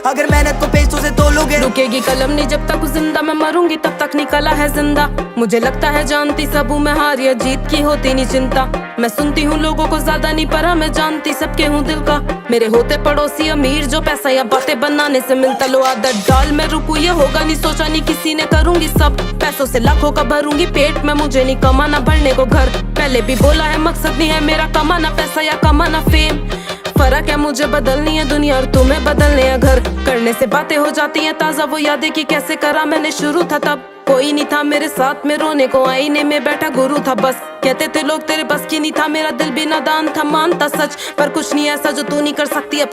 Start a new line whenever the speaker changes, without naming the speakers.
अगर मेहनत को पैसों से तोलोगे।
रुकेगी कलम नहीं जब तक जिंदा मैं मरूंगी तब तक नहीं कला है जिंदा। मुझे लगता है जानती सब हूँ मैं, हार या जीत की होती नहीं चिंता। मैं सुनती हूँ लोगों को ज्यादा नहीं पर मैं जानती सबके हूँ दिल का। मेरे होते पड़ोसी अमीर जो पैसा या बातें बनाने से मिलता, लो आदत डाल मैं रुकू ये होगा नहीं सोचा नहीं किसी ने, करूंगी सब पैसों से लाखों का भरूंगी पेट में, मुझे नहीं कमाना भरने को घर। पहले भी बोला है मकसद नहीं है मेरा कमाना पैसा या कमाना फेम, फर्क है मुझे बदलनी है दुनिया और तुम्हें बदलने है घर। करने से बातें हो जाती हैं ताजा वो यादें कि कैसे करा मैंने शुरू था तब कोई नहीं था मेरे साथ में, रोने को आईने में बैठा गुरु था बस। कहते थे लोग तेरे बस की नहीं था, मेरा दिल भी नादान था मानता सच, पर कुछ नहीं ऐसा जो तू नहीं कर सकती अब